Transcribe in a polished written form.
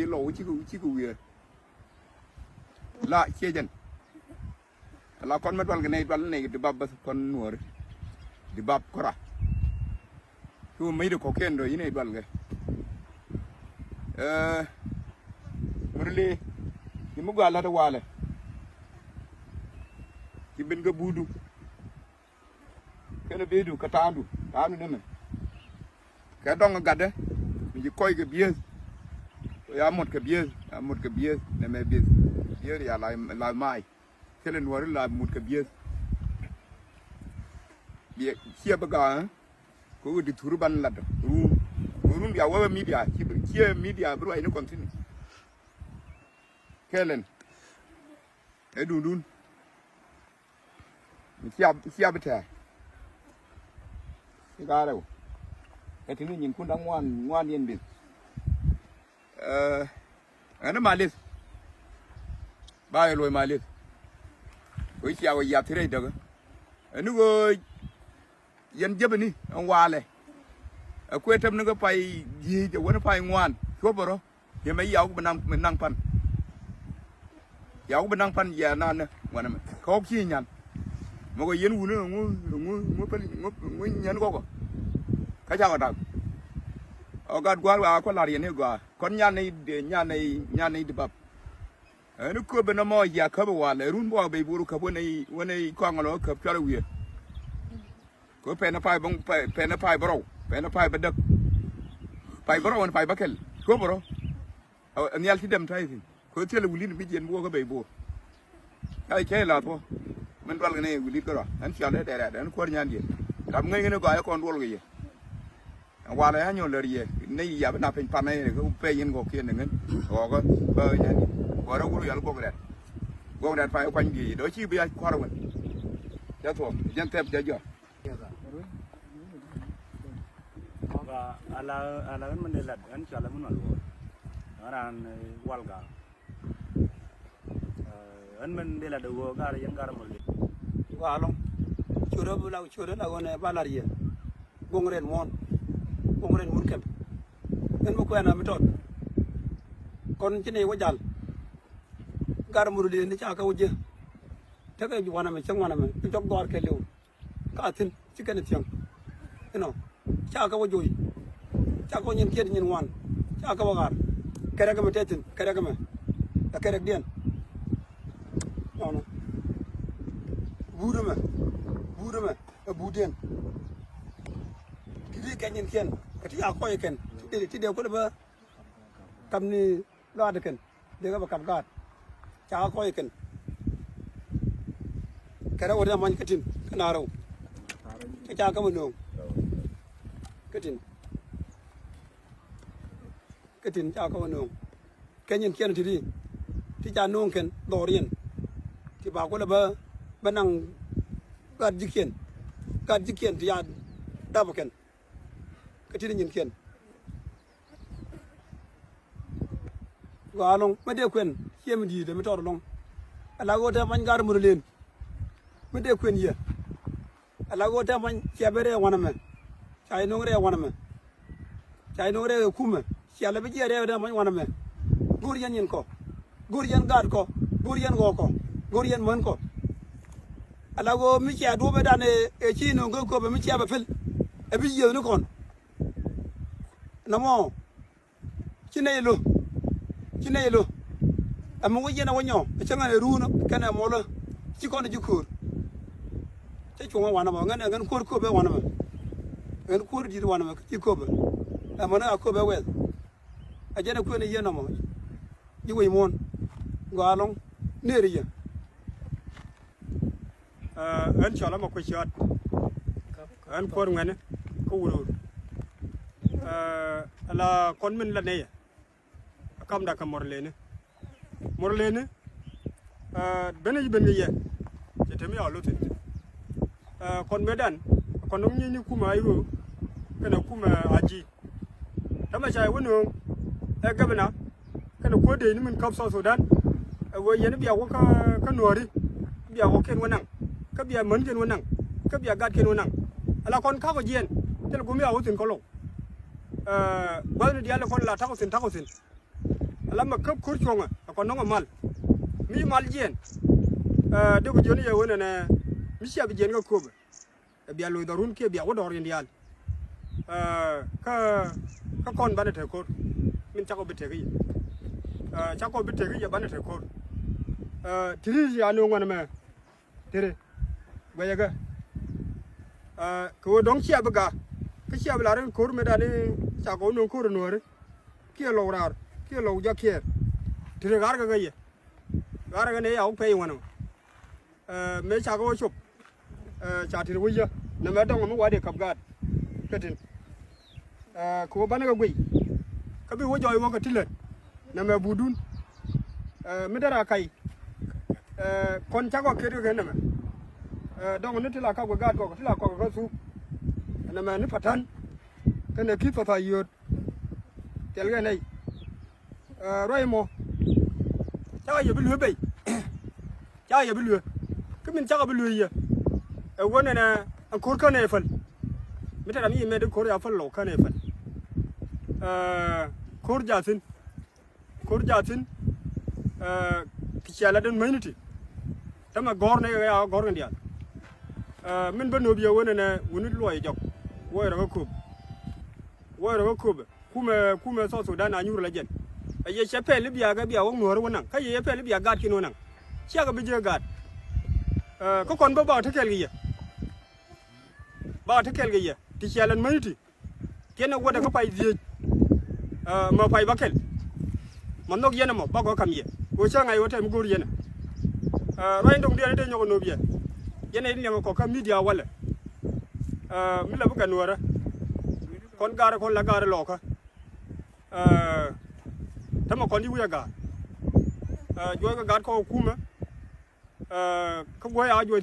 lỗ chỉ cụ lại chia dần là con mất cái này đi bắp con nua đi bắp cora cứ mấy đứa có kiên rồi này đoàn cái một lì thì mức gọi là đâu qua này thì bên cái budu cái nó bị đủ cái tanu nữa mà cái đó nó gạt đấy mình coi cái bia ya một cái bia này mày bia ya lại mai thế là nuôi là một cái bia chia bạc à có đi thuru ban lado run ya wa media chia media bro ai nó continue kelen e dun chia bete cái đâu cái thứ nhìn cũng đang ngoan yên bình nó malis bao rồi malis với chiều giờ thế này được nó rồi dân chấp đi ông qua này quê thâm nó có phải gì cho nó phải ngoan chốt vào đó thì mấy giáo bên năng phân giáo bên năng phân giờ nan ngoan này khó chi nhằn mà cái dân nữa ngủ nhẫn có cái sao cả ở gần qua qua là điện này qua con nhà này đi bắp nó cứ bên nó mò giờ khắp vào là run bao bị buru khắp bên này quăng nó khắp cho nó việc có phải nó phải bông phải nó phải bro phải nó phải bật đập phải bro phải bắtkel có bro anh nhal thì đâm thay thì có thể là ulin bị chuyện mua cái bể bùa cái là thôi mình vào cái này ulin cái đó anh chọn đấy để anh qua nhà điện làm ngay cái nó gọi con đuôi cái gì qua đấy nhiều lời gì này giờ bên nào phải pan này cái pe yên gò kia này ngân gò có bơ nhà gò đâu có được gò đẹp phải quanh gì đối chi bây giờ qua đâu mình cho thôi dân thêm cho chưa và ala mình để lật anh cho là muốn nói nó là walga anh mình để là đồ gà là dân gà một lít và long chưa đó là con này ba là gì bông ren muốn kem nên một quen là mới trộn còn trên này có dàn gà một lít thì chả có gì thế cái vụ này mình chẳng quan mình chọc gọt cái liu cả thìn chỉ cái này tiếng thế nào chả có gì chả có nhìn kia nhìn ngoan chả có gà cái đó cái tin cái đó cái đó điên nó bùa mà bùa điên cái nhìn kia cái gì áo coi thì đều có được cầm ni lo được đều có cầm gạt chả coi cái đó udah main kecil kenaro cái cha có một đường kecil cha có một đường cái nhìn kia thì cha nung kia đổ riêng thì bảo có là bên năng gạt dikian thì ya đáp kia cái chuyện nhìn kia và long mấy đứa quen khi mình đi để mới trò long là có thể mình gar một lên mấy đứa quen gì là có thể mình chia bere wanna me chai nong re wanna me chai nong re kuma chia là bây giờ re mình wanna me gurian nhìn co gurian gar co gurian go co gurian man co là có mấy chia đua bên này chi nong có mấy chia befil bây giờ nó còn namo chinelo amungu jena wonyo changa ru no kana molo chikono jukur che chunga wana ma ngan ko be wana ma ngan ko di wana ma chiko be amana ko be wel ajena ko ne yena mo jiwe mon galong neriya anh cho là một cái chuyện anh phơi ngay nè có uống là con mình là này cầm đã cầm morle nè bên này chỉ thêm nhiều luôn thì con bé đàn con ông như kuma yêu cái nào kuma aji đó mà chạy quên đường cái bên nào cái nào cuối đời mình cầm sau Sudan với giờ nó biểu có nùa đi biểu có kiên quên nặng cái biểu mến kiên quên nặng cái biểu gạt kiên quên nặng là con khác có gì thế là cũng biểu có tiền có lộc bao nhiêu dia là con là thắc có tiền làm mà cấp khối chuông à còn nó mà mal mi mal gen de ko joni ya wona na mi sia bi gen ga ko bi alo darun ke bi awodo oriental ka kon bana te ko min chako bi te gi chako bi te gi bana te ko tiri ya no ngana ma tere bayaga ko dong sia baga cái xe là nó cối mới đã đi chả có nông cối nữa đấy kia lầu ra kia lầu ra kia thì gár cái gì gár cái này ông phải ngoan mấy chả có chụp chả thì bây giờ nằm ở trong mà qua để cặp gạt cái tin cô bán cái quỷ cái bị vô joy vô cái tin lên nằm ở budun mới đã ra cây con chắc có kia được cái này mà đông nó thì là cao cái gạt có thì là có cái su nằm ở nó phát thanh cái này kít phát thay tel cái này rồi mà chắc giờ bị lừa bậy chắc giờ bị lừa cái mình chắc là bị lừa gì ở quán này nè anh cối cái này phần mấy thằng này mấy đứa cối là phần lẩu cái này phần cối giả xin thì chỉ là đơn mấy nữa thì tao mà gor này cái gor cái gì mình bên nội địa quán này nè quán lùi dọc quay ra cái cube kuma so Sudan na nyuru la jen ye chepe libya ga biya won nor wonan kay ye pe libya gad kino nan sia ga bije gad ko kon ba tekel gi ye ti chalan mayiti kena woda ko pay die ma pay bakel man nok yena mo ba ko kam ye ko cha ngai wote mi gor yena roy ndong de nyoko no biye yena ni ko kam media wala mi la buka nuara kon gara kon la gara loka tama kon di wuya ga joy ga gar ko kuma ko boya joy